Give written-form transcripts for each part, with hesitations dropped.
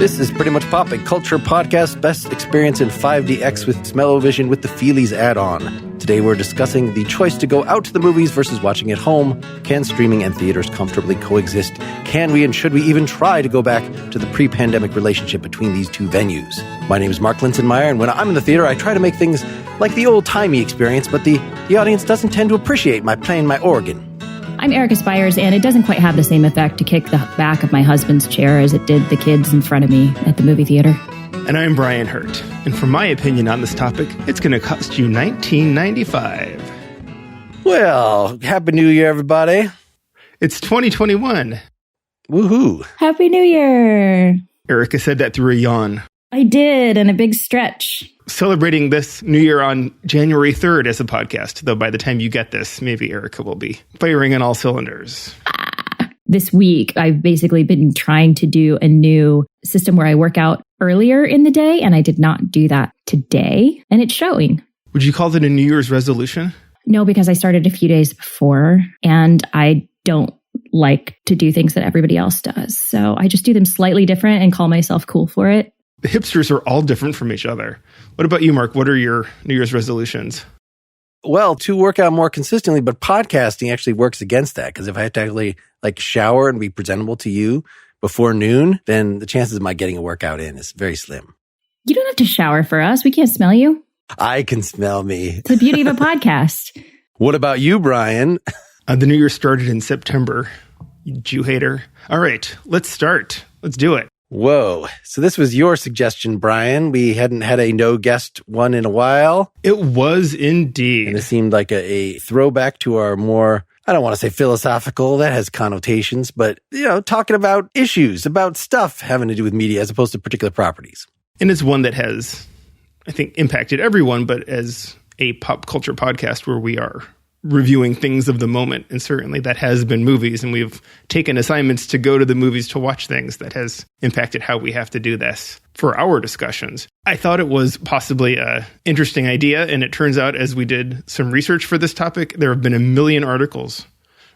This is Pretty Much Pop, a culture podcast, best experience in 5DX with Smell-O-Vision with the Feelies add-on. Today we're discussing the choice to go out to the movies versus watching at home. Can streaming and theaters comfortably coexist? Can we and should we even try to go back to the pre-pandemic relationship between these two venues? My name is Mark Linsenmeyer, and when I'm in the theater, I try to make things like the old-timey experience, but the audience doesn't tend to appreciate my playing my organ. I'm Erica Spires, and it doesn't quite have the same effect to kick the back of my husband's chair as it did the kids in front of me at the movie theater. And I'm Brian Hurt. And for my opinion on this topic, it's going to cost you $19.95. Well, Happy New Year, everybody. It's 2021. Woohoo. Happy New Year. Erica said that through a yawn. I did, and a big stretch. Celebrating this New Year on January 3rd as a podcast, though by the time you get this, maybe Erica will be firing on all cylinders. This week, I've basically been trying to do a new system where I work out earlier in the day, and I did not do that today, and it's showing. Would you call it a New Year's resolution? No, because I started a few days before, and I don't like to do things that everybody else does. So I just do them slightly different and call myself cool for it. The hipsters are all different from each other. What about you, Mark? What are your New Year's resolutions? Well, to work out more consistently, but podcasting actually works against that, because if I have to actually shower and be presentable to you before noon, then the chances of my getting a workout in is very slim. You don't have to shower for us. We can't smell you. I can smell me. It's the beauty of a podcast. What about you, Brian? The New Year started in September. You Jew hater. All right, let's start. Let's do it. Whoa. So this was your suggestion, Brian. We hadn't had a no guest one in a while. It was indeed. And it seemed like a throwback to our more, I don't want to say philosophical, that has connotations, but, talking about issues, about stuff having to do with media as opposed to particular properties. And it's one that has, I think, impacted everyone, but as a pop culture podcast where we are reviewing things of the moment, and certainly that has been movies, and we've taken assignments to go to the movies to watch things, that has impacted how we have to do this for our discussions. I thought it was possibly an interesting idea, and it turns out as we did some research for this topic, there have been a million articles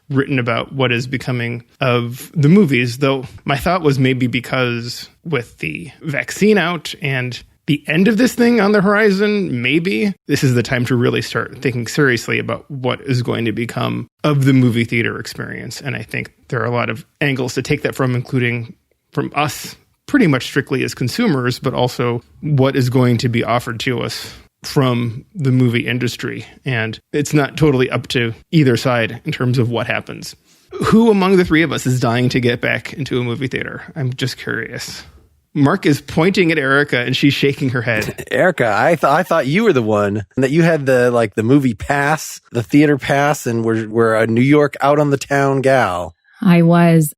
written about what is becoming of the movies, though my thought was maybe because with the vaccine out and the end of this thing on the horizon, maybe this is the time to really start thinking seriously about what is going to become of the movie theater experience. And I think there are a lot of angles to take that from, including from us pretty much strictly as consumers, but also what is going to be offered to us from the movie industry. And it's not totally up to either side in terms of what happens. Who among the three of us is dying to get back into a movie theater? I'm just curious. Mark is pointing at Erica, and she's shaking her head. Erica, I thought you were the one, and that you had the movie pass, the theater pass, and we're a New York out on the town gal. I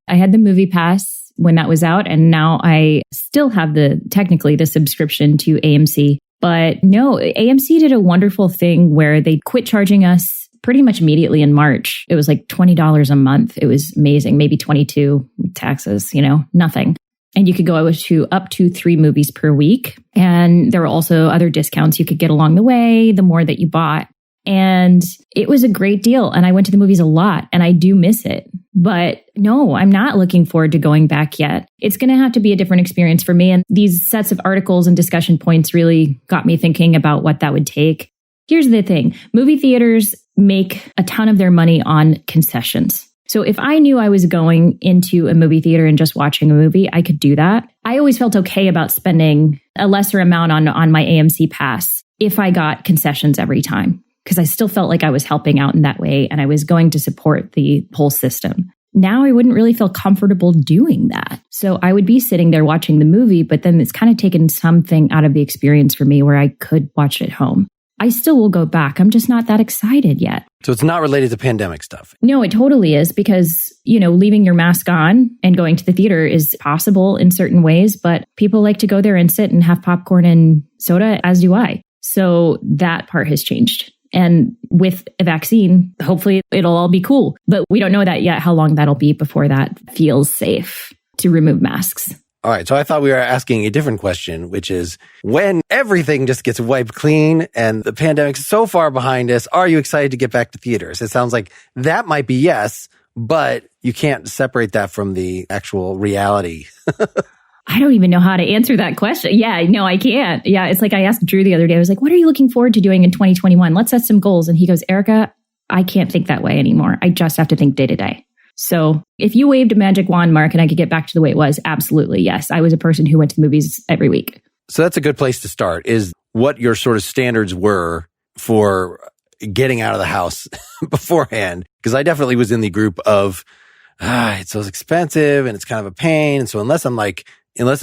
had the movie pass when that was out, and now I still have technically the subscription to AMC. But no, AMC did a wonderful thing where they quit charging us pretty much immediately in March. It was like $20 a month. It was amazing. Maybe $22 taxes, nothing. And you could go to up to 3 movies per week. And there were also other discounts you could get along the way, the more that you bought. And it was a great deal. And I went to the movies a lot, and I do miss it. But no, I'm not looking forward to going back yet. It's going to have to be a different experience for me. And these sets of articles and discussion points really got me thinking about what that would take. Here's the thing. Movie theaters make a ton of their money on concessions. So if I knew I was going into a movie theater and just watching a movie, I could do that. I always felt okay about spending a lesser amount on my AMC pass if I got concessions every time, because I still felt like I was helping out in that way and I was going to support the whole system. Now I wouldn't really feel comfortable doing that. So I would be sitting there watching the movie, but then it's kind of taken something out of the experience for me where I could watch it at home. I still will go back. I'm just not that excited yet. So it's not related to pandemic stuff. No, it totally is, because, leaving your mask on and going to the theater is possible in certain ways, but people like to go there and sit and have popcorn and soda, as do I. So that part has changed. And with a vaccine, hopefully it'll all be cool. But we don't know that yet, how long that'll be before that feels safe to remove masks. All right, so I thought we were asking a different question, which is, when everything just gets wiped clean and the pandemic's so far behind us, are you excited to get back to theaters? It sounds like that might be yes, but you can't separate that from the actual reality. I don't even know how to answer that question. Yeah, no, I can't. Yeah, it's like I asked Drew the other day, I was like, what are you looking forward to doing in 2021? Let's set some goals. And he goes, Erica, I can't think that way anymore. I just have to think day to day. So if you waved a magic wand, Mark, and I could get back to the way it was, absolutely, yes. I was a person who went to the movies every week. So that's a good place to start, is what your sort of standards were for getting out of the house beforehand. Because I definitely was in the group of, it's so expensive and it's kind of a pain. And so unless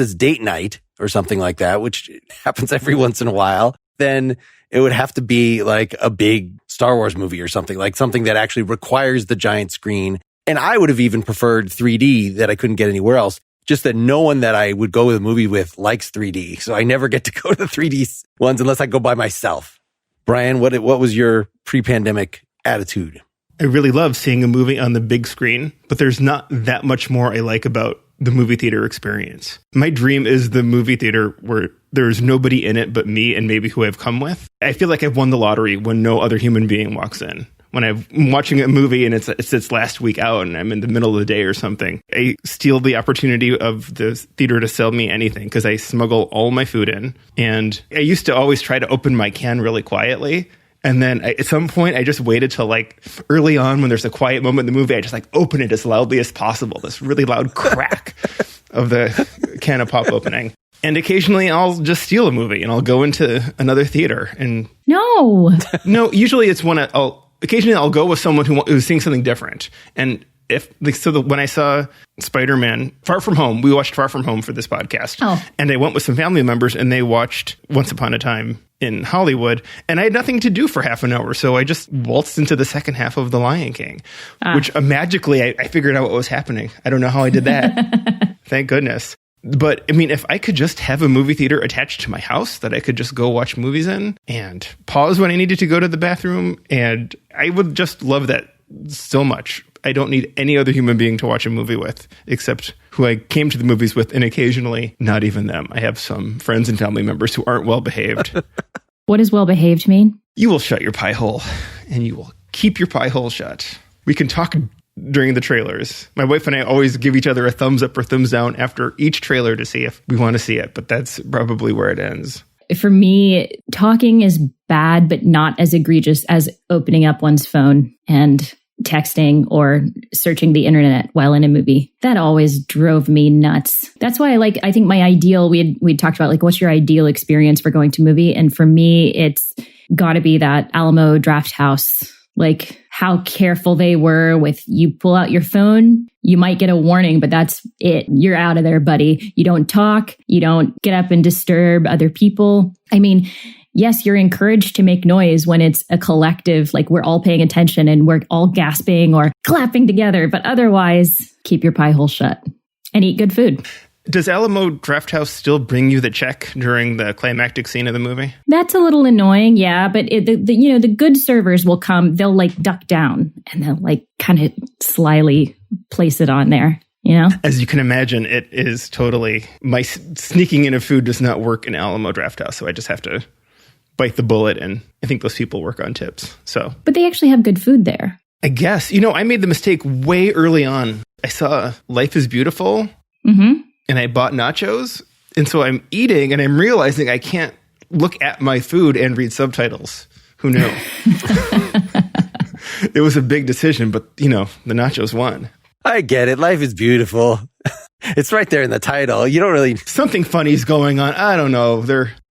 it's date night or something like that, which happens every once in a while, then it would have to be like a big Star Wars movie or something, like something that actually requires the giant screen. And I would have even preferred 3D that I couldn't get anywhere else. Just that no one that I would go to the movie with likes 3D. So I never get to go to the 3D ones unless I go by myself. Brian, what was your pre-pandemic attitude? I really love seeing a movie on the big screen, but there's not that much more I like about the movie theater experience. My dream is the movie theater where there's nobody in it but me and maybe who I've come with. I feel like I've won the lottery when no other human being walks in. When I'm watching a movie and it's its last week out and I'm in the middle of the day or something, I steal the opportunity of the theater to sell me anything because I smuggle all my food in. And I used to always try to open my can really quietly. And then at some point, I just waited till like early on when there's a quiet moment in the movie, I just like open it as loudly as possible. This really loud crack of the can of pop opening. And occasionally I'll just steal a movie and I'll go into another theater. And No, usually it's when occasionally I'll go with someone who's seeing something different. And when I saw Spider-Man Far From Home, we watched Far From Home for this podcast. Oh. And I went with some family members and they watched Once Upon a Time in Hollywood. And I had nothing to do for half an hour. So I just waltzed into the second half of The Lion King, which magically I figured out what was happening. I don't know how I did that. Thank goodness. But I mean, if I could just have a movie theater attached to my house that I could just go watch movies in and pause when I needed to go to the bathroom, and I would just love that so much. I don't need any other human being to watch a movie with except who I came to the movies with, and occasionally not even them. I have some friends and family members who aren't well behaved. What does well behaved mean? You will shut your pie hole and you will keep your pie hole shut. We can talk during the trailers. My wife and I always give each other a thumbs up or thumbs down after each trailer to see if we want to see it, but that's probably where it ends. For me, talking is bad, but not as egregious as opening up one's phone and texting or searching the internet while in a movie. That always drove me nuts. That's why I think my ideal, we talked about what's your ideal experience for going to a movie? And for me, it's got to be that Alamo Draft House. How careful they were with you pull out your phone, you might get a warning, but that's it. You're out of there, buddy. You don't talk. You don't get up and disturb other people. I mean, yes, you're encouraged to make noise when it's a collective, we're all paying attention and we're all gasping or clapping together. But otherwise, keep your pie hole shut and eat good food. Does Alamo Drafthouse still bring you the check during the climactic scene of the movie? That's a little annoying, yeah. But the good servers will come. They'll duck down and they'll kind of slyly place it on there. As you can imagine, it is totally my sneaking in of food does not work in Alamo Drafthouse, so I just have to bite the bullet. And I think those people work on tips. But they actually have good food there. I guess I made the mistake way early on. I saw Life is Beautiful. Mm-hmm. And I bought nachos. And so I'm eating and I'm realizing I can't look at my food and read subtitles. Who knew? It was a big decision, but the nachos won. I get it. Life is beautiful. It's right there in the title. You don't really... Something funny's going on. I don't know.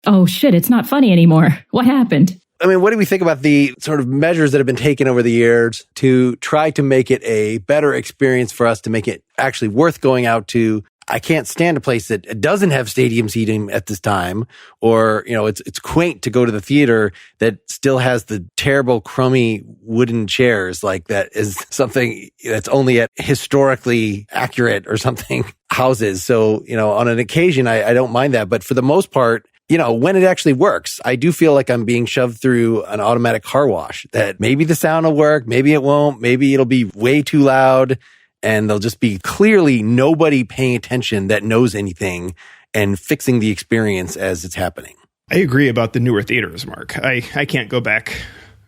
Oh, shit. It's not funny anymore. What happened? I mean, what do we think about the sort of measures that have been taken over the years to try to make it a better experience for us, to make it actually worth going out to? I can't stand a place that doesn't have stadium seating at this time, or, it's quaint to go to the theater that still has the terrible, crummy wooden chairs. That is something that's only at historically accurate or something houses. So, on an occasion, I don't mind that. But for the most part, when it actually works, I do feel like I'm being shoved through an automatic car wash, that maybe the sound will work, maybe it won't, maybe it'll be way too loud. And there'll just be clearly nobody paying attention that knows anything and fixing the experience as it's happening. I agree about the newer theaters, Mark. I can't go back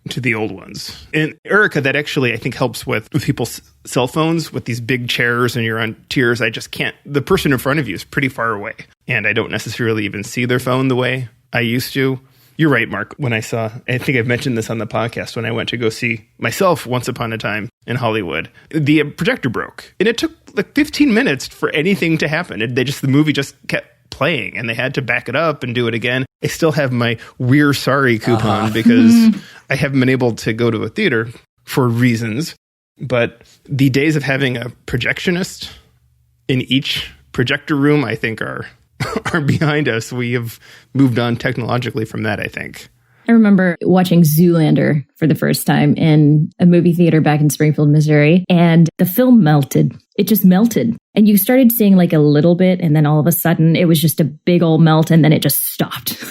to the old ones. And Erica, that actually I think helps with people's cell phones with these big chairs and you're on tiers. I just can't. The person in front of you is pretty far away, and I don't necessarily even see their phone the way I used to. You're right, Mark. When I think I've mentioned this on the podcast, when I went to go see myself Once Upon a Time in Hollywood, the projector broke. And it took like 15 minutes for anything to happen. The movie just kept playing and they had to back it up and do it again. I still have my We're Sorry coupon because I haven't been able to go to a theater for reasons. But the days of having a projectionist in each projector room, I think are behind us. We have moved on technologically from that, I think. I remember watching Zoolander for the first time in a movie theater back in Springfield, Missouri, and the film melted. It just melted. And you started seeing like a little bit, and then all of a sudden it was just a big old melt, and then it just stopped.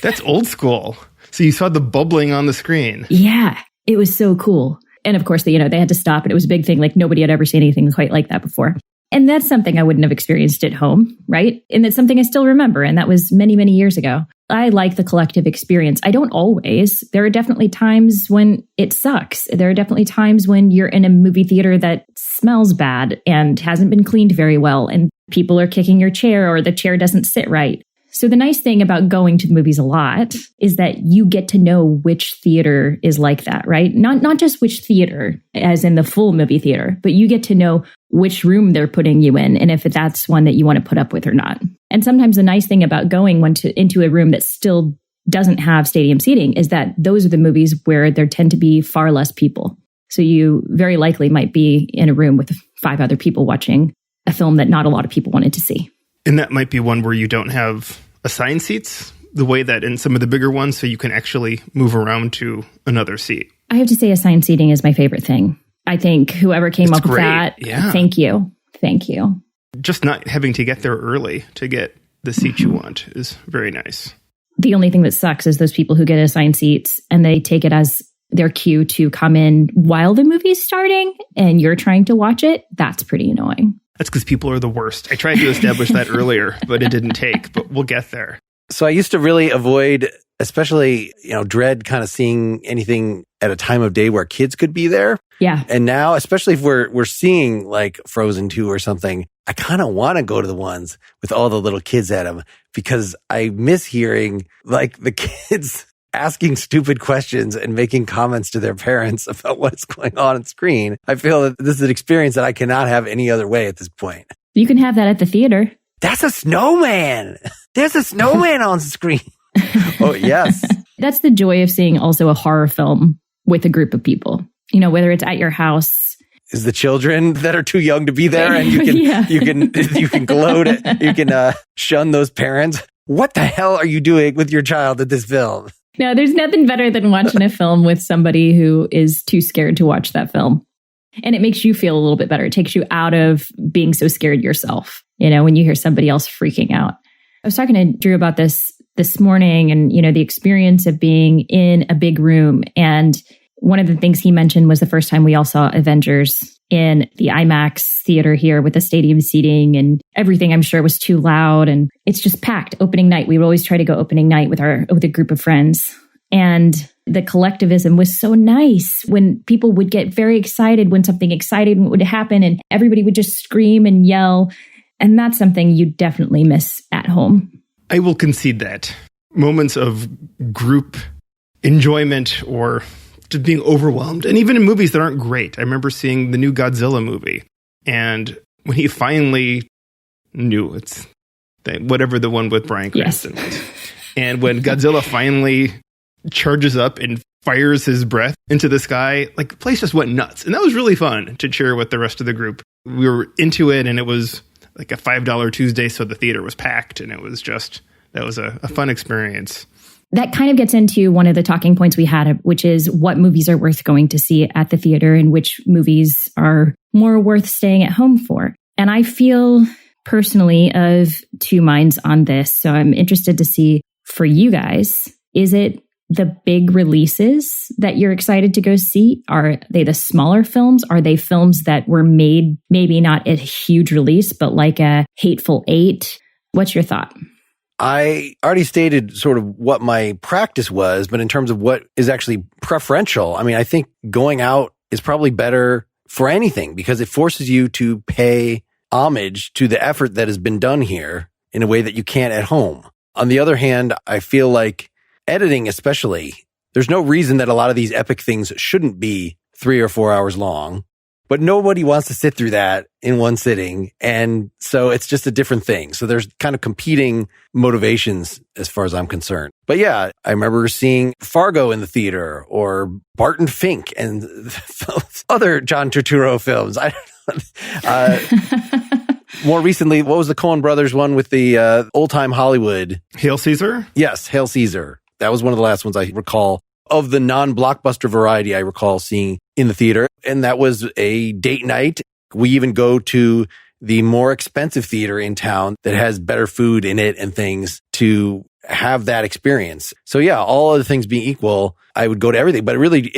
That's old school. So you saw the bubbling on the screen. Yeah, it was so cool. And of course, they had to stop, and it was a big thing. Like nobody had ever seen anything quite like that before. And that's something I wouldn't have experienced at home, right? And it's something I still remember. And that was many, many years ago. I like the collective experience. I don't always. There are definitely times when it sucks. There are definitely times when you're in a movie theater that smells bad and hasn't been cleaned very well, and people are kicking your chair or the chair doesn't sit right. So the nice thing about going to the movies a lot is that you get to know which theater is like that, right? Not just which theater, as in the full movie theater, but you get to know which room they're putting you in and if that's one that you want to put up with or not. And sometimes the nice thing about going into a room that still doesn't have stadium seating is that those are the movies where there tend to be far less people. So you very likely might be in a room with 5 other people watching a film that not a lot of people wanted to see. And that might be one where you don't have assigned seats the way that in some of the bigger ones, so you can actually move around to another seat. I have to say assigned seating is my favorite thing. I think whoever came up with that, thank you. Thank you. Just not having to get there early to get the seat you want is very nice. The only thing that sucks is those people who get assigned seats and they take it as their cue to come in while the movie's starting and you're trying to watch it. That's pretty annoying. That's because people are the worst. I tried to establish that earlier, but it didn't take. But we'll get there. So I used to really avoid, especially, dread kind of seeing anything at a time of day where kids could be there. Yeah. And now, especially if we're seeing like Frozen 2 or something, I kind of want to go to the ones with all the little kids at them because I miss hearing like the kids asking stupid questions and making comments to their parents about what's going on screen. I feel that this is an experience that I cannot have any other way at this point. You can have that at the theater. That's a snowman. There's a snowman on screen. Oh, yes. That's the joy of seeing also a horror film with a group of people. Whether it's at your house. Is the children that are too young to be there and you can gloat, you can shun those parents. What the hell are you doing with your child at this film? No, there's nothing better than watching a film with somebody who is too scared to watch that film. And it makes you feel a little bit better. It takes you out of being so scared yourself, when you hear somebody else freaking out. I was talking to Drew about this morning and, the experience of being in a big room. And one of the things he mentioned was the first time we all saw Avengers in the IMAX theater here with the stadium seating, and everything I'm sure was too loud, and it's just packed. Opening night, we would always try to go opening night with a group of friends, and the collectivism was so nice when people would get very excited when something exciting would happen, and everybody would just scream and yell, and that's something you definitely miss at home. I will concede that moments of group enjoyment or just being overwhelmed. And even in movies that aren't great. I remember seeing the new Godzilla movie. And when he finally knew whatever the one with Bryan Cranston was. And when Godzilla finally charges up and fires his breath into the sky, like the place just went nuts. And that was really fun to cheer with the rest of the group. We were into it, and it was like a $5 Tuesday. So the theater was packed, and that was a fun experience. That kind of gets into one of the talking points we had, which is what movies are worth going to see at the theater and which movies are more worth staying at home for. And I feel personally of two minds on this. So I'm interested to see for you guys, is it the big releases that you're excited to go see? Are they the smaller films? Are they films that were made maybe not a huge release, but like a Hateful Eight? What's your thought? I already stated sort of what my practice was, but in terms of what is actually preferential, I mean, I think going out is probably better for anything because it forces you to pay homage to the effort that has been done here in a way that you can't at home. On the other hand, I feel like editing especially, there's no reason that a lot of these epic things shouldn't be 3 or 4 hours long, but nobody wants to sit through that in one sitting. And so it's just a different thing. So there's kind of competing motivations as far as I'm concerned. But yeah, I remember seeing Fargo in the theater or Barton Fink and other John Turturro films. More recently, what was the Coen Brothers one with the old time Hollywood? Hail Caesar? Yes, Hail Caesar. That was one of the last ones I recall of the non-blockbuster variety I recall seeing in the theater. And that was a date night. We even go to the more expensive theater in town that has better food in it and things to have that experience. So yeah, all other things being equal, I would go to everything, but it really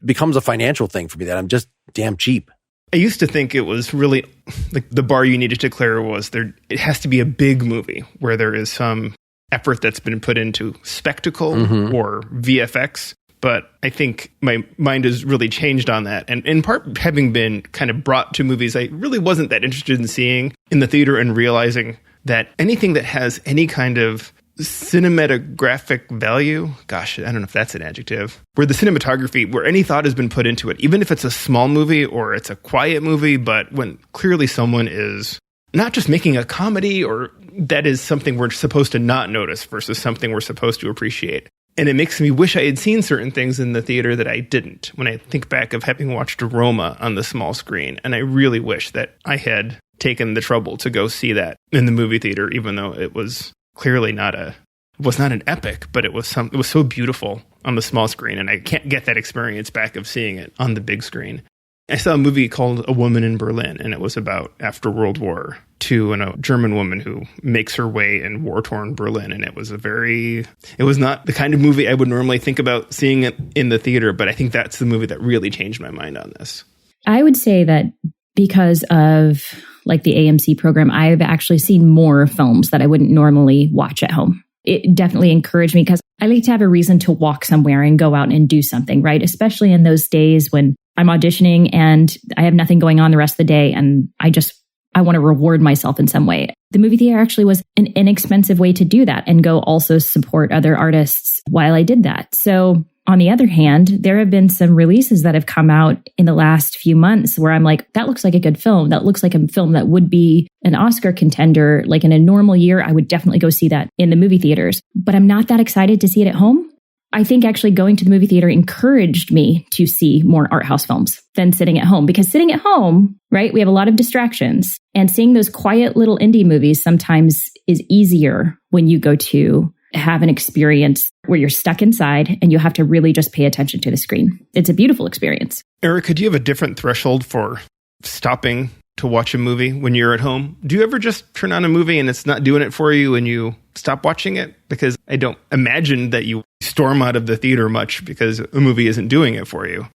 becomes a financial thing for me that I'm just damn cheap. I used to think it was really like the bar you needed to clear was it has to be a big movie where there is some effort that's been put into spectacle or VFX. But I think my mind has really changed on that. And in part, having been kind of brought to movies I really wasn't that interested in seeing in the theater and realizing that anything that has any kind of cinematographic value, gosh, I don't know if that's an adjective, where the cinematography, where any thought has been put into it, even if it's a small movie or it's a quiet movie, but when clearly someone is not just making a comedy or that is something we're supposed to not notice versus something we're supposed to appreciate. And it makes me wish I had seen certain things in the theater that I didn't. When I think back of having watched Roma on the small screen, and I really wish that I had taken the trouble to go see that in the movie theater, even though it was clearly not an epic, but it was so beautiful on the small screen, and I can't get that experience back of seeing it on the big screen. I saw a movie called A Woman in Berlin, and it was about after World War II and a German woman who makes her way in war-torn Berlin. And it was not the kind of movie I would normally think about seeing it in the theater, but I think that's the movie that really changed my mind on this. I would say that because of like the AMC program, I've actually seen more films that I wouldn't normally watch at home. It definitely encouraged me because I like to have a reason to walk somewhere and go out and do something, right? Especially in those days when I'm auditioning and I have nothing going on the rest of the day and I want to reward myself in some way. The movie theater actually was an inexpensive way to do that and go also support other artists while I did that. So on the other hand, there have been some releases that have come out in the last few months where I'm like, that looks like a good film. That looks like a film that would be an Oscar contender. Like in a normal year, I would definitely go see that in the movie theaters, but I'm not that excited to see it at home. I think actually going to the movie theater encouraged me to see more art house films than sitting at home, because sitting at home, right, we have a lot of distractions, and seeing those quiet little indie movies sometimes is easier when you go to have an experience where you're stuck inside and you have to really just pay attention to the screen. It's a beautiful experience. Erica, do you have a different threshold for stopping to watch a movie when you're at home? Do you ever just turn on a movie and it's not doing it for you and you stop watching it? Because I don't imagine that you storm out of the theater much because a movie isn't doing it for you.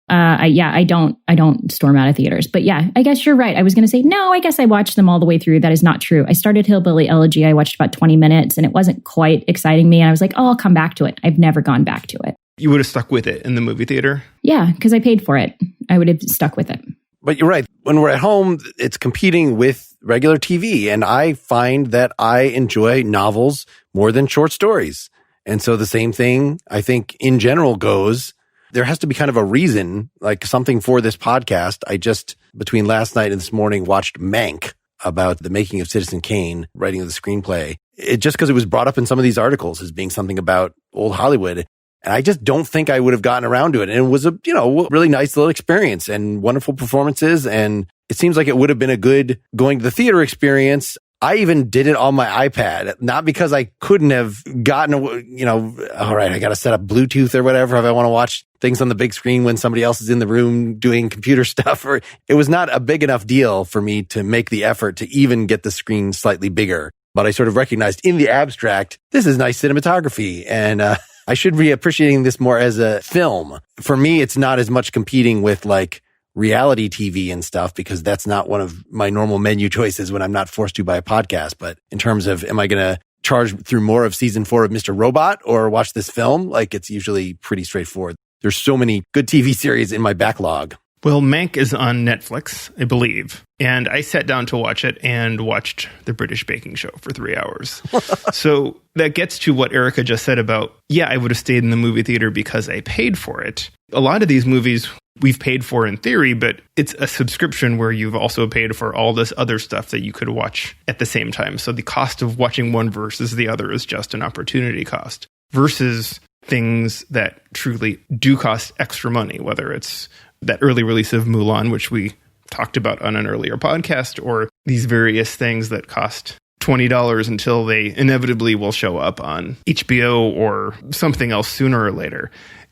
I don't storm out of theaters, but yeah, I guess you're right. I was going to say, no, I guess I watched them all the way through. That is not true. I started Hillbilly Elegy. I watched about 20 minutes and it wasn't quite exciting me. And I was like, oh, I'll come back to it. I've never gone back to it. You would have stuck with it in the movie theater? Yeah, because I paid for it. I would have stuck with it. But you're right. When we're at home, it's competing with regular TV. And I find that I enjoy novels more than short stories. And so the same thing, I think, in general goes. There has to be kind of a reason, like something for this podcast. I just, between last night and this morning, watched Mank about the making of Citizen Kane, writing of the screenplay. Just because it was brought up in some of these articles as being something about old Hollywood. And I just don't think I would have gotten around to it. And it was a, really nice little experience and wonderful performances. And it seems like it would have been a good going to the theater experience. I even did it on my iPad, not because I couldn't have gotten, all right, I got to set up Bluetooth or whatever if I want to watch things on the big screen when somebody else is in the room doing computer stuff. Or it was not a big enough deal for me to make the effort to even get the screen slightly bigger. But I sort of recognized in the abstract, this is nice cinematography. And I should be appreciating this more as a film. For me, it's not as much competing with like reality TV and stuff, because that's not one of my normal menu choices when I'm not forced to by a podcast. But in terms of, am I going to charge through more of season 4 of Mr. Robot or watch this film. Like, it's usually pretty straightforward. There's so many good TV series in my backlog. Well, Mank is on Netflix, I believe. And I sat down to watch it and watched The British Baking Show for 3 hours. So that gets to what Erica just said about, yeah, I would have stayed in the movie theater because I paid for it. A lot of these movies we've paid for in theory, but it's a subscription where you've also paid for all this other stuff that you could watch at the same time. So the cost of watching one versus the other is just an opportunity cost versus things that truly do cost extra money, whether it's that early release of Mulan, which we talked about on an earlier podcast, or these various things that cost $20 until they inevitably will show up on HBO or something else sooner or later.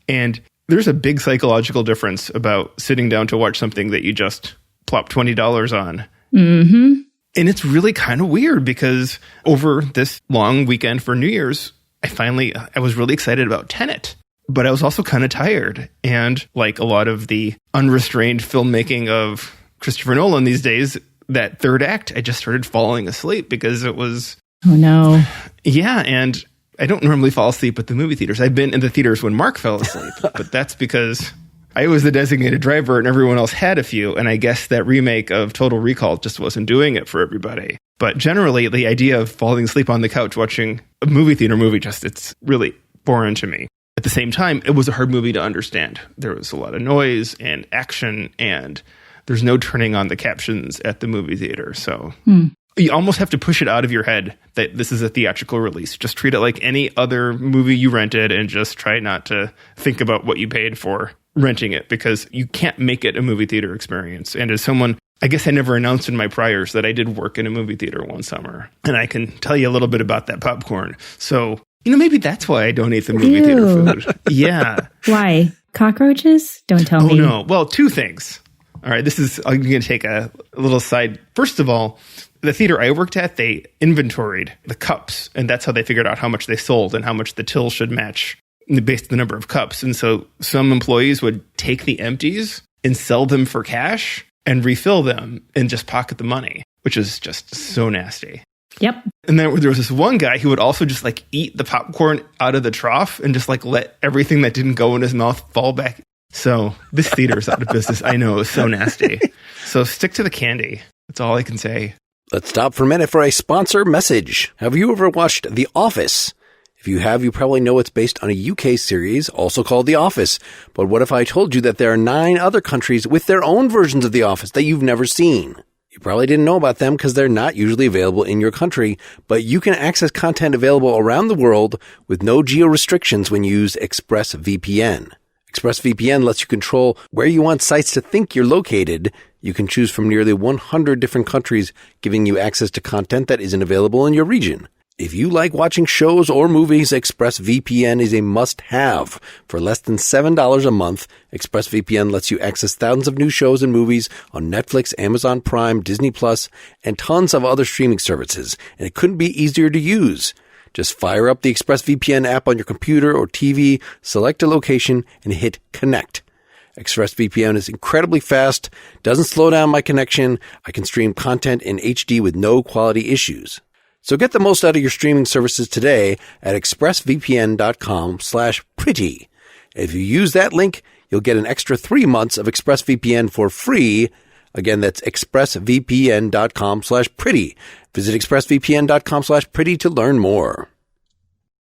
And there's a big psychological difference about sitting down to watch something that you just plop $20 on. Mm-hmm. And it's really kind of weird because over this long weekend for New Year's, I was really excited about Tenet. But I was also kind of tired. And like a lot of the unrestrained filmmaking of Christopher Nolan these days, that third act, I just started falling asleep because it was... Oh, no. Yeah, and I don't normally fall asleep at the movie theaters. I've been in the theaters when Mark fell asleep, but that's because I was the designated driver and everyone else had a few. And I guess that remake of Total Recall just wasn't doing it for everybody. But generally, the idea of falling asleep on the couch watching a movie theater movie, it's really foreign to me. At the same time, it was a hard movie to understand. There was a lot of noise and action, and there's no turning on the captions at the movie theater. So you almost have to push it out of your head that this is a theatrical release. Just treat it like any other movie you rented and just try not to think about what you paid for renting it, because you can't make it a movie theater experience. And as someone, I guess I never announced in my priors that I did work in a movie theater one summer, and I can tell you a little bit about that popcorn. So... maybe that's why I don't eat the movie theater food. Yeah. Why? Cockroaches? Don't tell me. Oh, no. Well, 2 things. All right. I'm going to take a little side. First of all, the theater I worked at, they inventoried the cups, and that's how they figured out how much they sold and how much the till should match based on the number of cups. And so some employees would take the empties and sell them for cash and refill them and just pocket the money, which is just so nasty. Yep. And then there was this one guy who would also just eat the popcorn out of the trough and just let everything that didn't go in his mouth fall back. So this theater is out of business. I know, it's so nasty. So stick to the candy. That's all I can say. Let's stop for a minute for a sponsor message. Have you ever watched The Office? If you have, you probably know it's based on a UK series, also called The Office. But what if I told you that there are 9 other countries with their own versions of The Office that you've never seen? You probably didn't know about them because they're not usually available in your country, but you can access content available around the world with no geo restrictions when you use Expressvpn. Expressvpn lets you control where you want sites to think you're located. You can choose from nearly 100 different countries, giving you access to content that isn't available in your region. If you like watching shows or movies, Expressvpn is a must-have. For less than $7 a month, Expressvpn lets you access thousands of new shows and movies on Netflix, Amazon Prime, Disney Plus, and tons of other streaming services, and it couldn't be easier to use. Just fire up the Expressvpn app on your computer or TV, select a location, and hit connect. Expressvpn is incredibly fast, doesn't slow down my connection. I can stream content in HD with no quality issues. So get the most out of your streaming services today at expressvpn.com/pretty. If you use that link, you'll get an extra 3 months of ExpressVPN for free. Again, that's expressvpn.com/pretty. Visit expressvpn.com/pretty to learn more.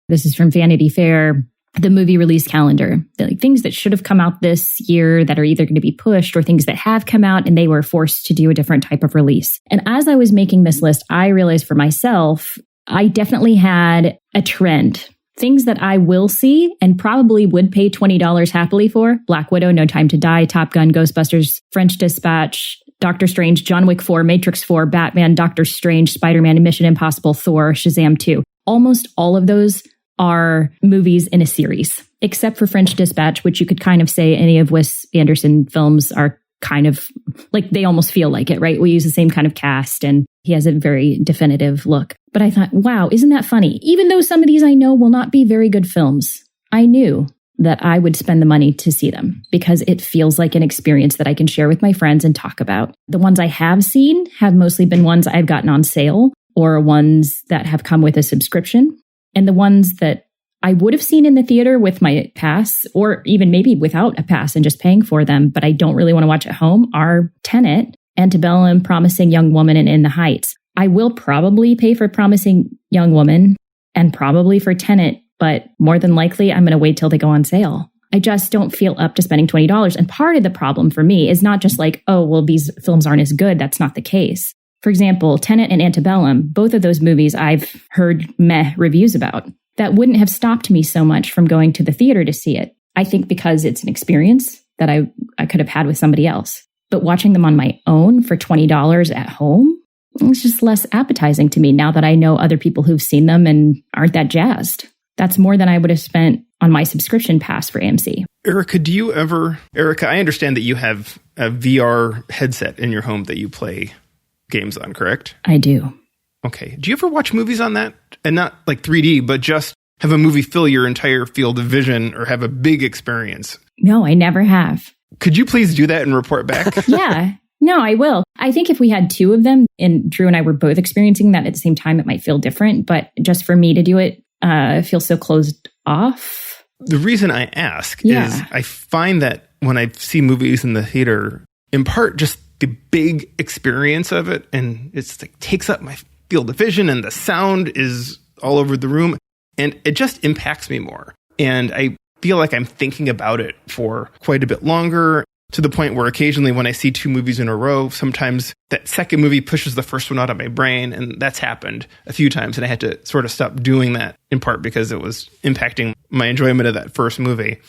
This is from Vanity Fair. The movie release calendar, things that should have come out this year that are either going to be pushed or things that have come out and they were forced to do a different type of release. And as I was making this list, I realized for myself, I definitely had a trend. Things that I will see and probably would pay $20 happily for: Black Widow, No Time to Die, Top Gun, Ghostbusters, French Dispatch, Doctor Strange, John Wick 4, Matrix 4, Batman, Doctor Strange, Spider-Man, Mission Impossible, Thor, Shazam 2. Almost all of those are movies in a series, except for French Dispatch, which you could kind of say any of Wes Anderson films are kind of they almost feel like it, right? We use the same kind of cast and he has a very definitive look. But I thought, wow, isn't that funny? Even though some of these I know will not be very good films, I knew that I would spend the money to see them because it feels like an experience that I can share with my friends and talk about. The ones I have seen have mostly been ones I've gotten on sale or ones that have come with a subscription. And the ones that I would have seen in the theater with my pass, or even maybe without a pass and just paying for them, but I don't really want to watch at home, are Tenet, Antebellum, Promising Young Woman, and In the Heights. I will probably pay for Promising Young Woman and probably for Tenet, but more than likely, I'm going to wait till they go on sale. I just don't feel up to spending $20. And part of the problem for me is not just like, oh, well, these films aren't as good. That's not the case. For example, Tenet and Antebellum, both of those movies I've heard meh reviews about. That wouldn't have stopped me so much from going to the theater to see it. I think because it's an experience that I could have had with somebody else. But watching them on my own for $20 at home, it's just less appetizing to me now that I know other people who've seen them and aren't that jazzed. That's more than I would have spent on my subscription pass for AMC. Erica, I understand that you have a VR headset in your home that you play games on, correct? I do. Okay. Do you ever watch movies on that? And not like 3D, but just have a movie fill your entire field of vision or have a big experience? No, I never have. Could you please do that and report back? Yeah. No, I will. I think if we had two of them and Drew and I were both experiencing that at the same time, it might feel different. But just for me to do it, feels so closed off. The reason I ask is I find that when I see movies in the theater, in part just the big experience of it, and it's like takes up my field of vision and the sound is all over the room, and it just impacts me more. And I feel like I'm thinking about it for quite a bit longer, to the point where occasionally when I see two movies in a row, sometimes that second movie pushes the first one out of my brain. And that's happened a few times. And I had to sort of stop doing that, in part because it was impacting my enjoyment of that first movie.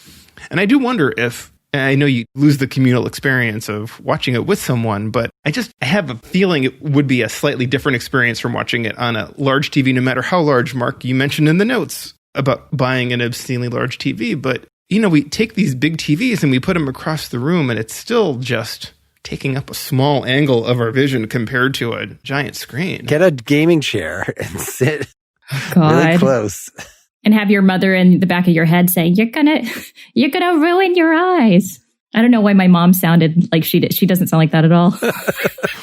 And I do wonder if, and I know you lose the communal experience of watching it with someone, but I have a feeling it would be a slightly different experience from watching it on a large TV, no matter how large. Mark, you mentioned in the notes about buying an obscenely large TV, but we take these big TVs and we put them across the room, and it's still just taking up a small angle of our vision compared to a giant screen. Get a gaming chair and sit really close. And have your mother in the back of your head say, you're gonna ruin your eyes. I don't know why my mom sounded like she did. She doesn't sound like that at all.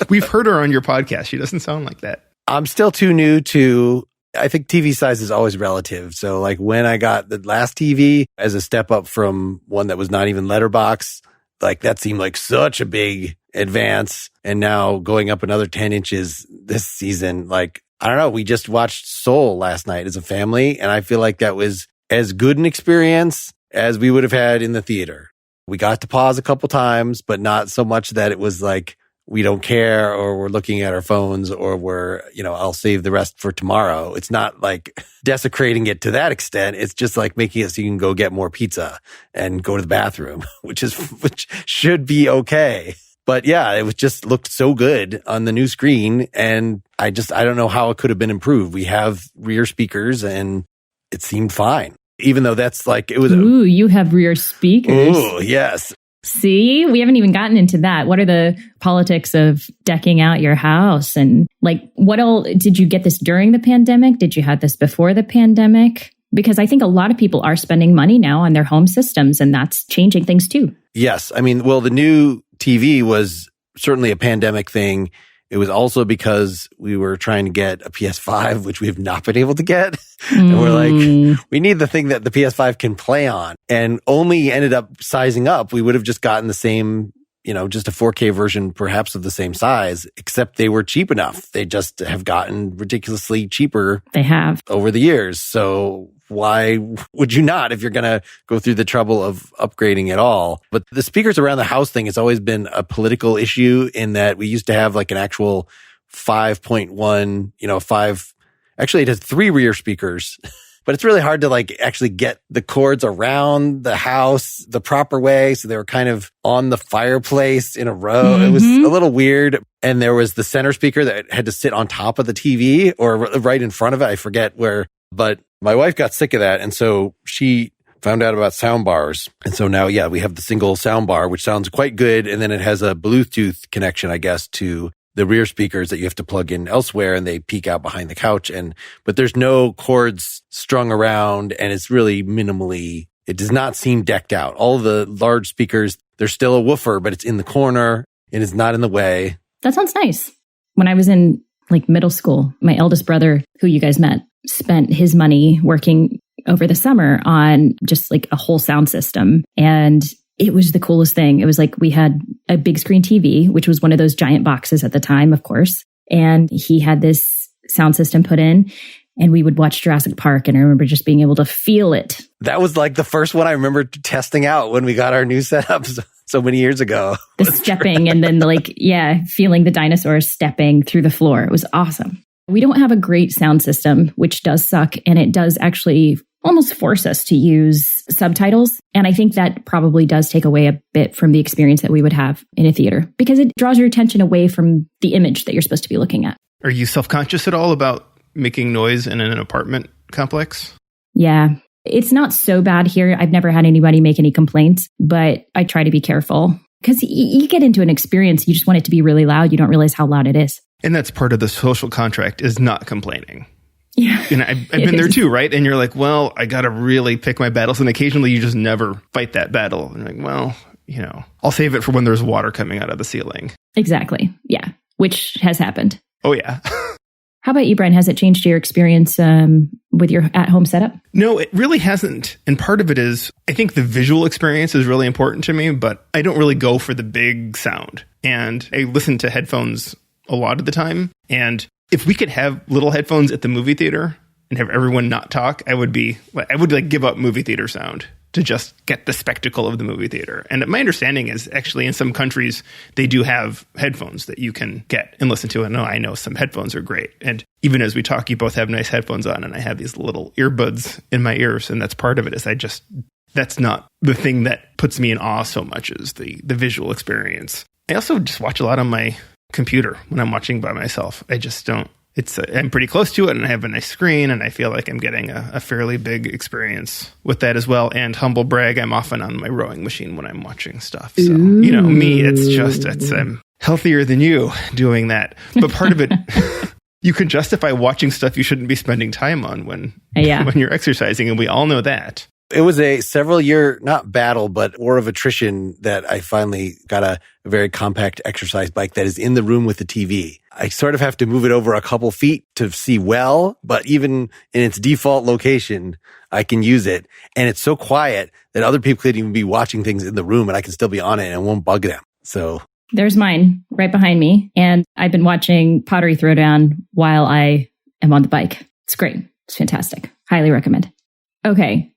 We've heard her on your podcast. She doesn't sound like that. I'm still too new to... I think TV size is always relative. So like when I got the last TV as a step up from one that was not even letterbox, like that seemed like such a big advance. And now going up another 10 inches this season, like, I don't know. We just watched Soul last night as a family, and I feel like that was as good an experience as we would have had in the theater. We got to pause a couple times, but not so much that it was like, we don't care, or we're looking at our phones, or we're, I'll save the rest for tomorrow. It's not like desecrating it to that extent. It's just like making it so you can go get more pizza and go to the bathroom, which should be okay. But yeah, it was just looked so good on the new screen. And I don't know how it could have been improved. We have rear speakers and it seemed fine, even though that's like, it was. Ooh, you have rear speakers. Ooh, yes. See, we haven't even gotten into that. What are the politics of decking out your house? And like, what all did you get this during the pandemic? Did you have this before the pandemic? Because I think a lot of people are spending money now on their home systems, and that's changing things too. Yes. I mean, well, the new TV was certainly a pandemic thing. It was also because we were trying to get a PS5, which we have not been able to get. And we're like, we need the thing that the PS5 can play on, and only ended up sizing up. We would have just gotten the same, just a 4K version, perhaps of the same size, except they were cheap enough. They just have gotten ridiculously cheaper. They have over the years. So why would you not, if you're going to go through the trouble of upgrading at all? But the speakers around the house thing has always been a political issue, in that we used to have like an actual 5.1, actually it has 3 rear speakers, but it's really hard to like actually get the cords around the house the proper way. So they were kind of on the fireplace in a row. Mm-hmm. It was a little weird. And there was the center speaker that had to sit on top of the TV or right in front of it. I forget where, but my wife got sick of that, and so she found out about sound bars. And so now, we have the single sound bar, which sounds quite good. And then it has a Bluetooth connection, I guess, to the rear speakers that you have to plug in elsewhere, and they peek out behind the couch. But there's no cords strung around, and it's really minimally, it does not seem decked out. All the large speakers, there's still a woofer, but it's in the corner and it's not in the way. That sounds nice. When I was in like middle school. My eldest brother, who you guys met, spent his money working over the summer on just like a whole sound system. And it was the coolest thing. It was like we had a big screen TV, which was one of those giant boxes at the time, of course. And he had this sound system put in, and we would watch Jurassic Park. And I remember just being able to feel it. That was like the first one I remember testing out when we got our new setups so many years ago. The stepping and then feeling the dinosaurs stepping through the floor. It was awesome. We don't have a great sound system, which does suck. And it does actually almost force us to use subtitles. And I think that probably does take away a bit from the experience that we would have in a theater, because it draws your attention away from the image that you're supposed to be looking at. Are you self-conscious at all about making noise in an apartment complex? Yeah, it's not so bad here. I've never had anybody make any complaints, but I try to be careful because you get into an experience, you just want it to be really loud. You don't realize how loud it is. And that's part of the social contract, is not complaining. Yeah. And I've been there too, right? And you're like, well, I got to really pick my battles. And occasionally you just never fight that battle. And you're like, well, I'll save it for when there's water coming out of the ceiling. Exactly. Yeah. Which has happened. Oh, yeah. How about you, Brian? Has it changed your experience with your at-home setup? No, it really hasn't. And part of it is, I think the visual experience is really important to me, but I don't really go for the big sound. And I listen to headphones a lot of the time. And if we could have little headphones at the movie theater and have everyone not talk, I would give up movie theater sound to just get the spectacle of the movie theater. And my understanding is actually in some countries, they do have headphones that you can get and listen to. And I know some headphones are great. And even as we talk, you both have nice headphones on, and I have these little earbuds in my ears. And that's part of it, is that's not the thing that puts me in awe so much as the visual experience. I also just watch a lot on my computer when I'm watching by myself. I just don't. I'm pretty close to it, and I have a nice screen, and I feel like I'm getting a fairly big experience with that as well. And humble brag, I'm often on my rowing machine when I'm watching stuff. So, I'm healthier than you doing that. But part of it, you can justify watching stuff you shouldn't be spending time on when you're exercising, and we all know that. It was a several-year, not battle, but war of attrition that I finally got a very compact exercise bike that is in the room with the TV. I sort of have to move it over a couple feet to see well, but even in its default location, I can use it. And it's so quiet that other people could even be watching things in the room, and I can still be on it and it won't bug them. So there's mine right behind me. And I've been watching Pottery Throwdown while I am on the bike. It's great. It's fantastic. Highly recommend. Okay.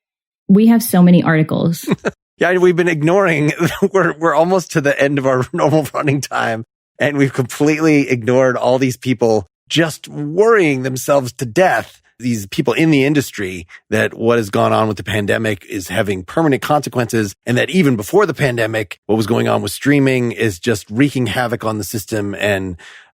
We have so many articles. Yeah, we've been ignoring. We're almost to the end of our normal running time, and we've completely ignored all these people just worrying themselves to death. These people in the industry, that what has gone on with the pandemic is having permanent consequences, and that even before the pandemic, what was going on with streaming is just wreaking havoc on the system. And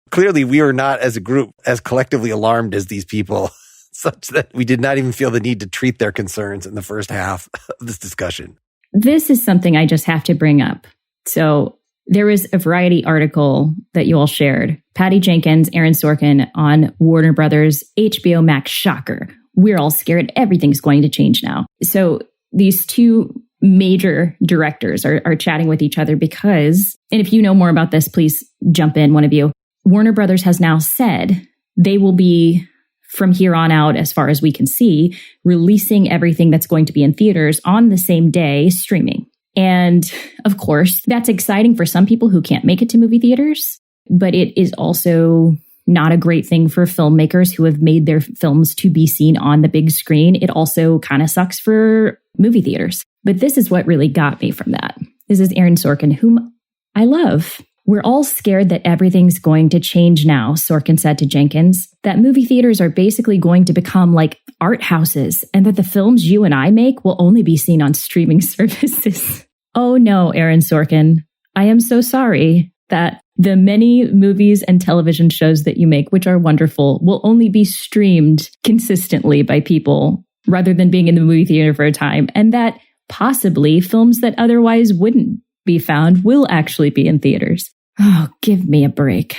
clearly, we are not, as a group, as collectively alarmed as these people, such that we did not even feel the need to treat their concerns in the first half of this discussion. This is something I just have to bring up. So there was a Variety article that you all shared. Patty Jenkins, Aaron Sorkin on Warner Brothers HBO Max shocker. We're all scared. Everything's going to change now. So these two major directors are chatting with each other because, and if you know more about this, please jump in, one of you. Warner Brothers has now said they will be, from here on out, as far as we can see, releasing everything that's going to be in theaters on the same day streaming. And of course, that's exciting for some people who can't make it to movie theaters, but it is also not a great thing for filmmakers who have made their films to be seen on the big screen. It also kind of sucks for movie theaters. But this is what really got me from that. This is Aaron Sorkin, whom I love. We're all scared that everything's going to change now, Sorkin said to Jenkins, that movie theaters are basically going to become like art houses and that the films you and I make will only be seen on streaming services. Oh no, Aaron Sorkin. I am so sorry that the many movies and television shows that you make, which are wonderful, will only be streamed consistently by people rather than being in the movie theater for a time, and that possibly films that otherwise wouldn't be found will actually be in theaters. Oh, give me a break.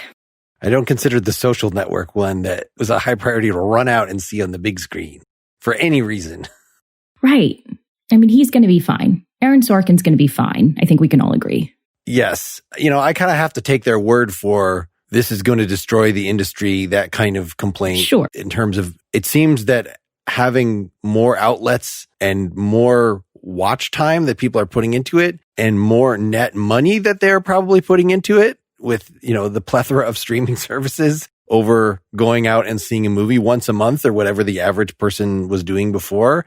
I don't consider The Social Network one that was a high priority to run out and see on the big screen for any reason. Right. I mean, he's going to be fine. Aaron Sorkin's going to be fine. I think we can all agree. Yes. I kind of have to take their word for this is going to destroy the industry, that kind of complaint. Sure. In terms of, it seems that having more outlets and more watch time that people are putting into it and more net money that they're probably putting into it with, the plethora of streaming services over going out and seeing a movie once a month or whatever the average person was doing before.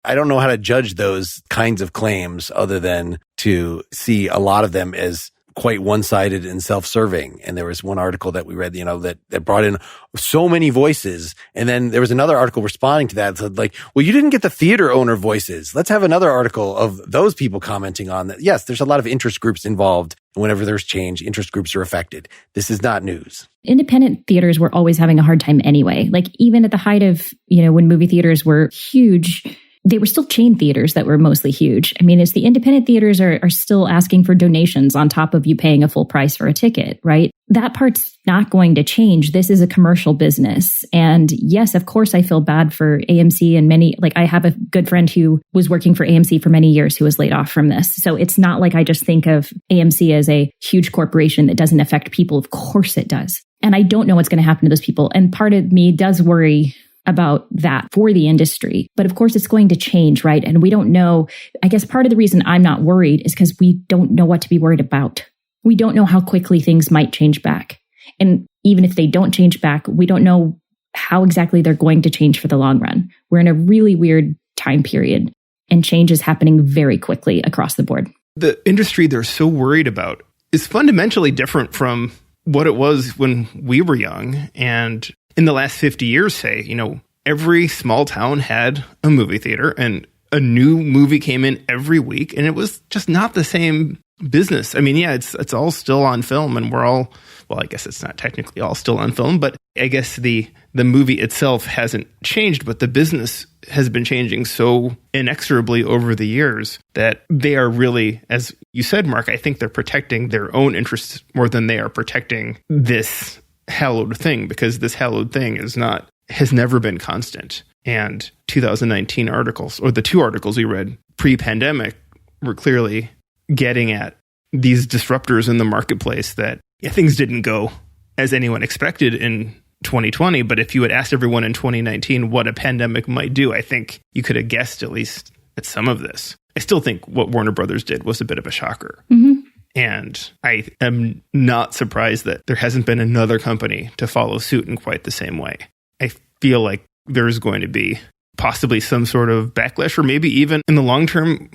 I don't know how to judge those kinds of claims other than to see a lot of them as quite one-sided and self-serving. And there was one article that we read, that brought in so many voices. And then there was another article responding to that. Said like, well, you didn't get the theater owner voices. Let's have another article of those people commenting on that. Yes, there's a lot of interest groups involved. Whenever there's change, interest groups are affected. This is not news. Independent theaters were always having a hard time anyway. Like even at the height of, when movie theaters were huge, they were still chain theaters that were mostly huge. I mean, it's the independent theaters are still asking for donations on top of you paying a full price for a ticket, right? That part's not going to change. This is a commercial business. And yes, of course, I feel bad for AMC and I have a good friend who was working for AMC for many years who was laid off from this. So it's not like I just think of AMC as a huge corporation that doesn't affect people. Of course it does. And I don't know what's going to happen to those people. And part of me does worry about that for the industry. But of course, it's going to change, right? And we don't know. I guess part of the reason I'm not worried is because we don't know what to be worried about. We don't know how quickly things might change back. And even if they don't change back, we don't know how exactly they're going to change for the long run. We're in a really weird time period, and change is happening very quickly across the board. The industry they're so worried about is fundamentally different from what it was when we were young. And in the last 50 years, say, every small town had a movie theater and a new movie came in every week, and it was just not the same business. I mean, yeah, it's all still on film, and we're all, well, I guess it's not technically all still on film, but I guess the movie itself hasn't changed, but the business has been changing so inexorably over the years that they are really, as you said, Mark, I think they're protecting their own interests more than they are protecting this hallowed thing, because this hallowed thing has never been constant. And 2019 articles, or the two articles we read pre-pandemic, were clearly getting at these disruptors in the marketplace that things didn't go as anyone expected in 2020. But if you had asked everyone in 2019 what a pandemic might do, I think you could have guessed at least at some of this. I still think what Warner Brothers did was a bit of a shocker. Mm-hmm. And I am not surprised that there hasn't been another company to follow suit in quite the same way. I feel like there's going to be possibly some sort of backlash, or maybe even in the long term,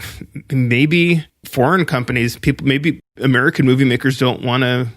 maybe foreign companies, maybe American movie makers don't want to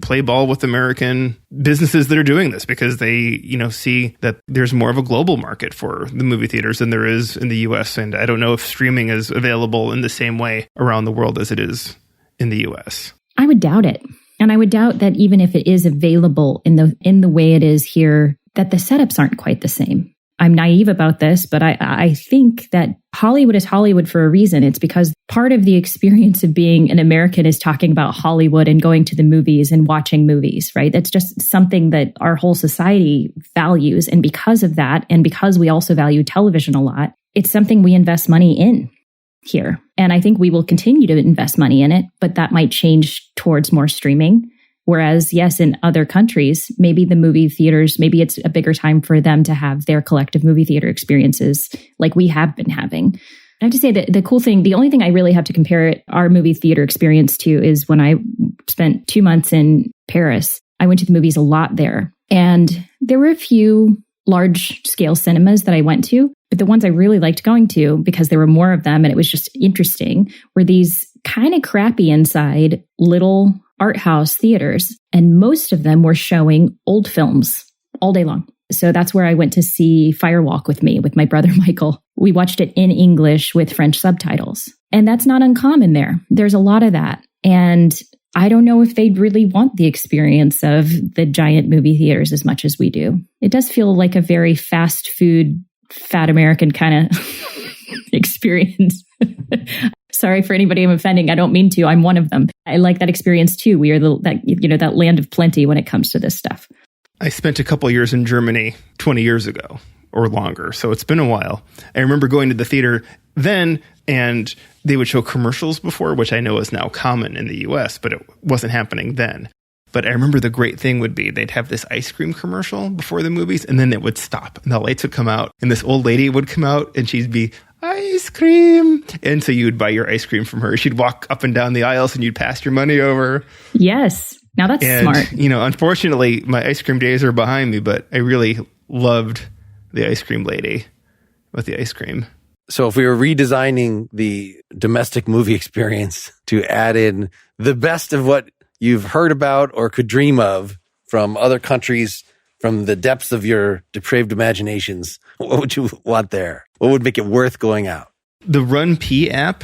play ball with American businesses that are doing this because they, see that there's more of a global market for the movie theaters than there is in the US. And I don't know if streaming is available in the same way around the world as it is in the US. I would doubt it. And I would doubt that even if it is available in the way it is here, that the setups aren't quite the same. I'm naive about this, but I think that Hollywood is Hollywood for a reason. It's because part of the experience of being an American is talking about Hollywood and going to the movies and watching movies, right? That's just something that our whole society values. And because of that, and because we also value television a lot, it's something we invest money in here. And I think we will continue to invest money in it, but that might change towards more streaming. Whereas, yes, in other countries, maybe the movie theaters, maybe it's a bigger time for them to have their collective movie theater experiences like we have been having. I have to say that the cool thing, the only thing I really have to compare our movie theater experience to is when I spent 2 months in Paris. I went to the movies a lot there. And there were a few large-scale cinemas that I went to, but the ones I really liked going to, because there were more of them and it was just interesting, were these kind of crappy inside little art house theaters, and most of them were showing old films all day long. So that's where I went to see Firewalk with my brother Michael. We watched it in English with French subtitles. And that's not uncommon there. There's a lot of that. And I don't know if they'd really want the experience of the giant movie theaters as much as we do. It does feel like a very fast food, fat American kind of experience. Sorry for anybody I'm offending. I don't mean to. I'm one of them. I like that experience too. We are that land of plenty when it comes to this stuff. I spent a couple years in Germany 20 years ago or longer, so it's been a while. I remember going to the theater then, and they would show commercials before, which I know is now common in the US, but it wasn't happening then. But I remember the great thing would be they'd have this ice cream commercial before the movies, and then it would stop, and the lights would come out, and this old lady would come out, and she'd be, ice cream. And so you would buy your ice cream from her. She'd walk up and down the aisles, and you'd pass your money over. Yes. Now that's smart. Unfortunately, my ice cream days are behind me, but I really loved the ice cream lady with the ice cream. So if we were redesigning the domestic movie experience to add in the best of what you've heard about or could dream of from other countries, from the depths of your depraved imaginations, what would you want there? What would make it worth going out? The Run Pee app,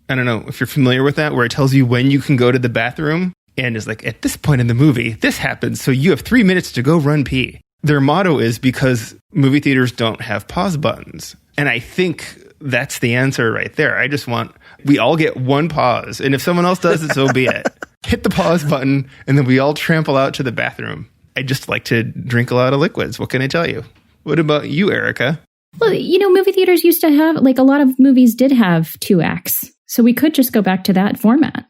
I don't know if you're familiar with that, where it tells you when you can go to the bathroom and is like, at this point in the movie, this happens, so you have 3 minutes to go run pee. Their motto is because movie theaters don't have pause buttons. And I think that's the answer right there. We all get one pause. And if someone else does it, so be it. Hit the pause button, and then we all trample out to the bathroom. I just like to drink a lot of liquids. What can I tell you? What about you, Erica? Well, movie theaters used to have, a lot of movies did have 2 acts. So we could just go back to that format.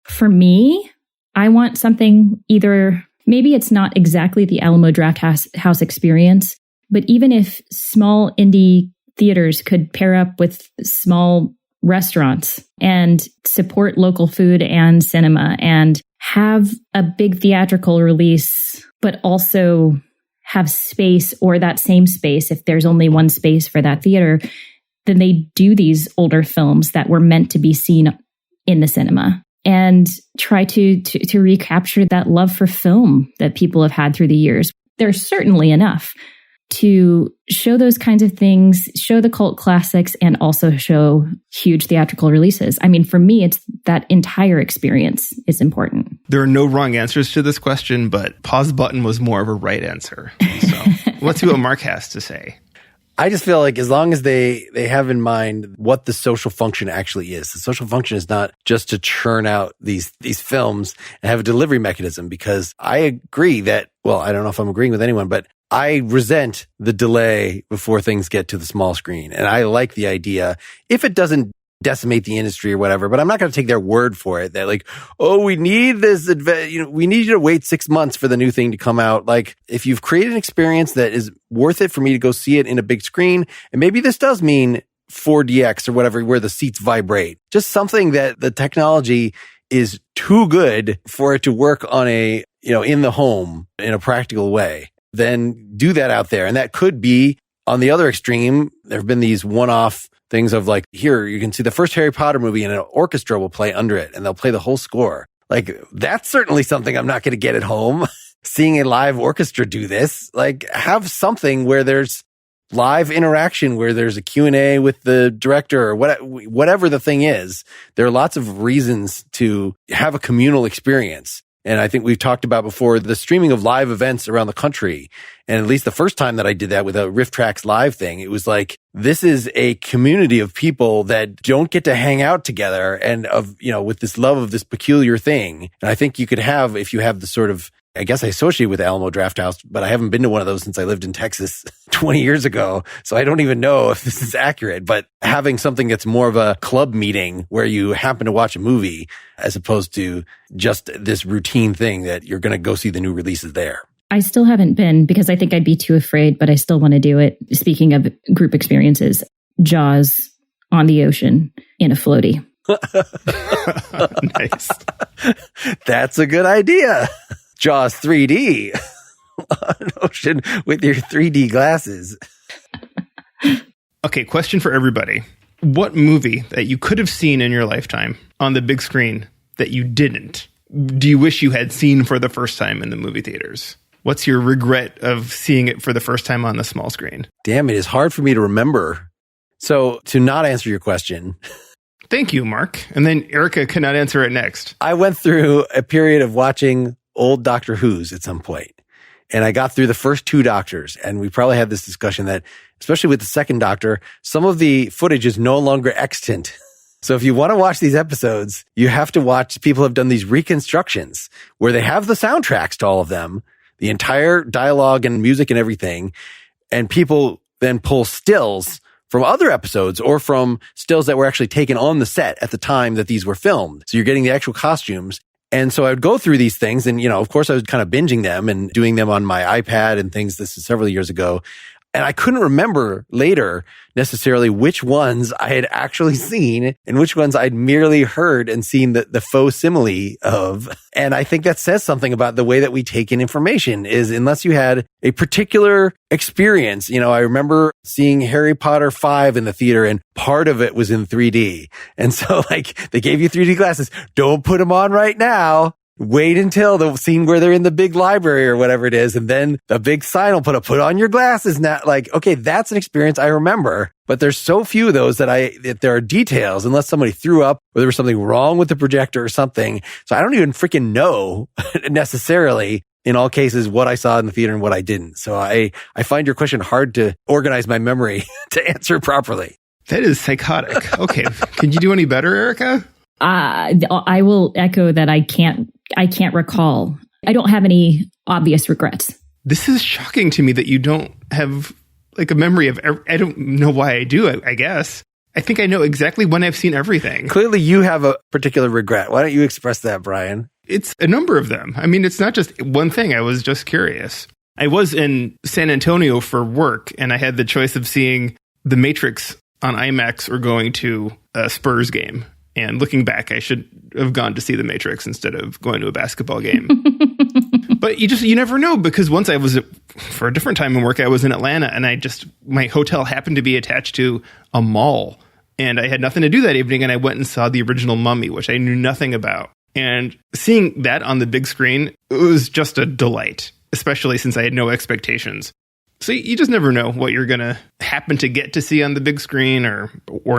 For me, I want something either, maybe it's not exactly the Alamo Drafthouse experience, but even if small indie theaters could pair up with small restaurants and support local food and cinema and have a big theatrical release, but also have space, or that same space, if there's only one space for that theater, then they do these older films that were meant to be seen in the cinema and try to recapture that love for film that people have had through the years. There's certainly enough to show those kinds of things, show the cult classics, and also show huge theatrical releases. I mean, for me, it's that entire experience is important. There are no wrong answers to this question, but pause button was more of a right answer. So let's see what Mark has to say. I just feel like as long as they have in mind what the social function actually is. The social function is not just to churn out these films and have a delivery mechanism, because I agree that, well, I don't know if I'm agreeing with anyone, but I resent the delay before things get to the small screen. And I like the idea, if it doesn't decimate the industry or whatever, but I'm not going to take their word for it that we need this, we need you to wait 6 months for the new thing to come out. If you've created an experience that is worth it for me to go see it in a big screen, and maybe this does mean 4DX or whatever, where the seats vibrate, just something that the technology is too good for it to work on in the home in a practical way, then do that out there. And that could be on the other extreme. There have been these one-off things of here, you can see the first Harry Potter movie and an orchestra will play under it and they'll play the whole score. That's certainly something I'm not going to get at home. Seeing a live orchestra do this, have something where there's live interaction, where there's a Q&A with the director or whatever the thing is. There are lots of reasons to have a communal experience. And I think we've talked about before the streaming of live events around the country. And at least the first time that I did that with a Riff Tracks live thing, it was this is a community of people that don't get to hang out together and with this love of this peculiar thing. And I think you could have, if you have the sort of, I guess I associate with Alamo Drafthouse, but I haven't been to one of those since I lived in Texas 20 years ago. So I don't even know if this is accurate, but having something that's more of a club meeting where you happen to watch a movie as opposed to just this routine thing that you're going to go see the new releases there. I still haven't been because I think I'd be too afraid, but I still want to do it. Speaking of group experiences, Jaws on the ocean in a floaty. Nice. That's a good idea. Jaws 3D on an ocean with your 3D glasses. Okay, question for everybody. What movie that you could have seen in your lifetime on the big screen that you didn't, do you wish you had seen for the first time in the movie theaters? What's your regret of seeing it for the first time on the small screen? Damn, it is hard for me to remember. So to not answer your question. Thank you, Mark. And then Erica cannot answer it next. I went through a period of watching old Doctor Who's at some point. And I got through the first 2 Doctors. And we probably had this discussion that, especially with the second Doctor, some of the footage is no longer extant. So if you want to watch these episodes, you have to watch, people have done these reconstructions where they have the soundtracks to all of them, the entire dialogue and music and everything. And people then pull stills from other episodes or from stills that were actually taken on the set at the time that these were filmed. So you're getting the actual costumes. And so I would go through these things and, of course I was kind of binging them and doing them on my iPad and things. This is several years ago. And I couldn't remember later necessarily which ones I had actually seen and which ones I'd merely heard and seen the faux simile of. And I think that says something about the way that we take in information is unless you had a particular experience. I remember seeing Harry Potter 5 in the theater and part of it was in 3D. And so they gave you 3D glasses. Don't put them on right now. Wait until the scene where they're in the big library or whatever it is. And then the big sign will put on your glasses now. Okay, that's an experience I remember, but there's so few of those that there are details unless somebody threw up or there was something wrong with the projector or something. So I don't even freaking know necessarily in all cases what I saw in the theater and what I didn't. So I find your question hard to organize my memory to answer properly. That is psychotic. Okay. Can you do any better, Erica? I will echo that I can't recall. I don't have any obvious regrets. This is shocking to me that you don't have a memory of, I don't know why I do, I guess. I think I know exactly when I've seen everything. Clearly you have a particular regret. Why don't you express that, Brian? It's a number of them. I mean, it's not just one thing. I was just curious. I was in San Antonio for work and I had the choice of seeing The Matrix on IMAX or going to a Spurs game. And looking back, I should have gone to see The Matrix instead of going to a basketball game. But you never know, because once I was, for a different time in work, I was in Atlanta and my hotel happened to be attached to a mall. And I had nothing to do that evening. And I went and saw the original Mummy, which I knew nothing about. And seeing that on the big screen, it was just a delight, especially since I had no expectations. So you just never know what you're going to happen to get to see on the big screen or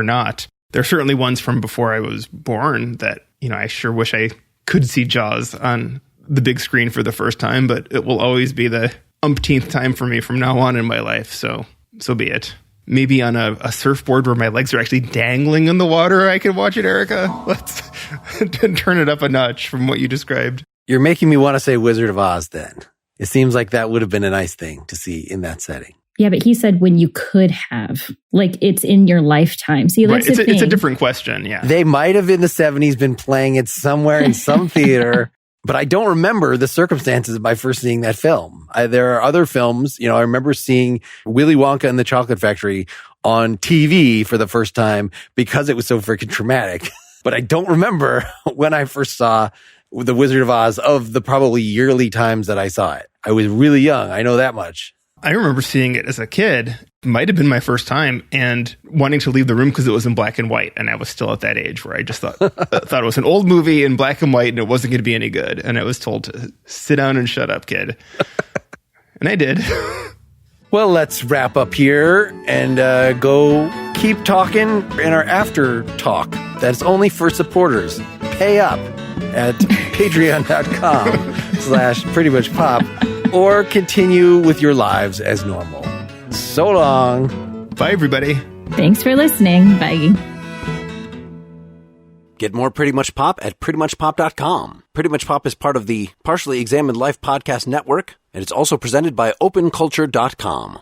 not. There are certainly ones from before I was born that, I sure wish I could see Jaws on the big screen for the first time, but it will always be the umpteenth time for me from now on in my life. So be it. Maybe on a surfboard where my legs are actually dangling in the water, I could watch it, Erica. Let's turn it up a notch from what you described. You're making me want to say Wizard of Oz then. It seems like that would have been a nice thing to see in that setting. Yeah, but he said when you could have. It's in your lifetime. See, that's right. It's a different question, yeah. They might have in the 70s been playing it somewhere in some theater, but I don't remember the circumstances of my first seeing that film. There are other films, I remember seeing Willy Wonka and the Chocolate Factory on TV for the first time because it was so freaking traumatic. But I don't remember when I first saw The Wizard of Oz of the probably yearly times that I saw it. I was really young. I know that much. I remember seeing it as a kid. It might have been my first time and wanting to leave the room because it was in black and white. And I was still at that age where I just thought it was an old movie in black and white and it wasn't going to be any good. And I was told to sit down and shut up, kid. And I did. Well, let's wrap up here and go keep talking in our after talk. That's only for supporters. Pay up at patreon.com/prettymuchpop. Or continue with your lives as normal. So long. Bye, everybody. Thanks for listening. Bye. Get more Pretty Much Pop at prettymuchpop.com. Pretty Much Pop is part of the Partially Examined Life podcast network, and it's also presented by openculture.com.